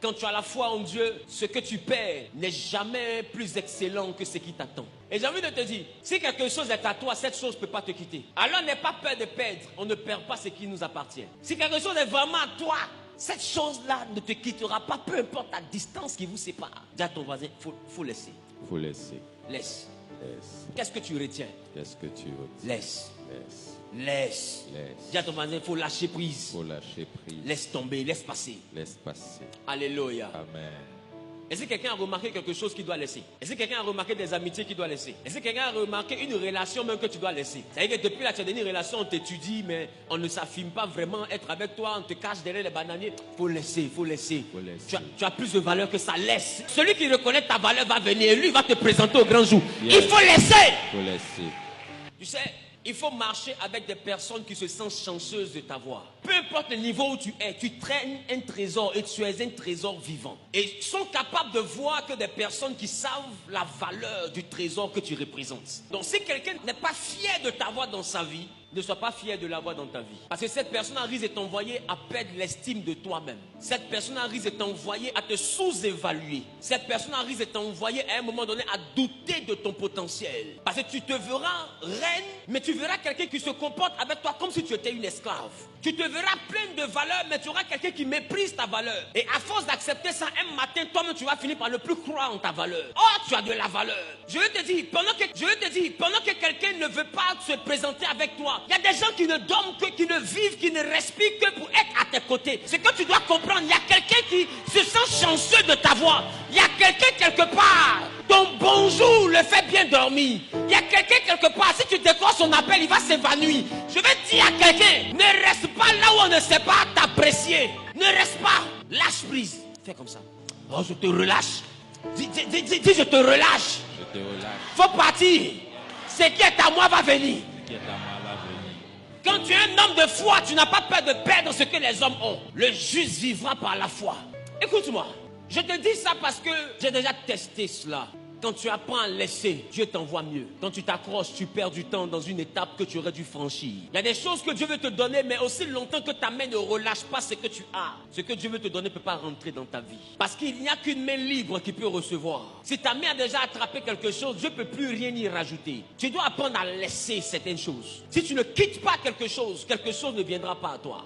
Quand tu as la foi en Dieu, ce que tu perds n'est jamais plus excellent que ce qui t'attend. Et j'ai envie de te dire, si quelque chose est à toi, cette chose ne peut pas te quitter. Alors n'aie pas peur de perdre, on ne perd pas ce qui nous appartient. Si quelque chose est vraiment à toi, cette chose-là ne te quittera pas, peu importe la distance qui vous sépare. Dis à ton voisin, faut laisser. Faut laisser. Laisse. Laisse. Qu'est-ce que tu retiens? Qu'est-ce que tu retiens? Laisse. Laisse. Laisse. Laisse. Dis à ton voisin, il faut lâcher prise. Faut lâcher prise. Laisse tomber, laisse passer. Laisse passer. Alléluia. Amen. Est-ce que quelqu'un a remarqué quelque chose qu'il doit laisser? Est-ce que quelqu'un a remarqué des amitiés qu'il doit laisser? Est-ce que quelqu'un a remarqué une relation même que tu dois laisser? C'est-à-dire que depuis là, tu as donné une relation, on t'étudie, mais on ne s'affirme pas vraiment être avec toi, on te cache derrière les bananiers. Faut laisser, faut laisser. Faut laisser. Tu as plus de valeur que ça, laisse. Celui qui reconnaît ta valeur va venir et lui va te présenter au grand jour. Yes. Il faut laisser. Faut laisser. Tu sais, il faut marcher avec des personnes qui se sentent chanceuses de t'avoir. Peu importe le niveau où tu es, tu traînes un trésor et tu es un trésor vivant. Et sont capables de voir que des personnes qui savent la valeur du trésor que tu représentes. Donc si quelqu'un n'est pas fier de t'avoir dans sa vie, ne sois pas fier de l'avoir dans ta vie. Parce que cette personne a risque de t'envoyer à perdre l'estime de toi-même. Cette personne a risque de t'envoyer à te sous-évaluer. Cette personne a risque de t'envoyer à un moment donné à douter de ton potentiel. Parce que tu te verras reine, mais tu verras quelqu'un qui se comporte avec toi comme si tu étais une esclave. Tu te verras pleine de valeur, mais tu auras quelqu'un qui méprise ta valeur. Et à force d'accepter ça, un matin, toi-même, tu vas finir par ne plus croire en ta valeur. Oh, tu as de la valeur. Je veux te dire, pendant que quelqu'un ne veut pas se présenter avec toi, il y a des gens qui ne dorment que, qui ne vivent, qui ne respirent que pour être à tes côtés. C'est que tu dois comprendre, il y a quelqu'un qui se sent chanceux de t'avoir. Il y a quelqu'un quelque part, ton bonjour le fait bien dormir. Il y a quelqu'un quelque part, si tu décroches son appel, il va s'évanouir. Je vais dire à quelqu'un, ne reste pas là où on ne sait pas t'apprécier. Ne reste pas, lâche prise. Fais comme ça. Oh, je te relâche. Dis, je te relâche. Je te relâche. Faut partir. Ce qui est à moi va venir. Ce qui est à moi va venir. Quand tu es un homme de foi, tu n'as pas peur de perdre ce que les hommes ont. Le juste vivra par la foi. Écoute-moi, je te dis ça parce que j'ai déjà testé cela. Quand tu apprends à laisser, Dieu t'envoie mieux. Quand tu t'accroches, tu perds du temps dans une étape que tu aurais dû franchir. Il y a des choses que Dieu veut te donner, mais aussi longtemps que ta main ne relâche pas ce que tu as, ce que Dieu veut te donner ne peut pas rentrer dans ta vie. Parce qu'il n'y a qu'une main libre qui peut recevoir. Si ta main a déjà attrapé quelque chose, Dieu ne peut plus rien y rajouter. Tu dois apprendre à laisser certaines choses. Si tu ne quittes pas quelque chose ne viendra pas à toi.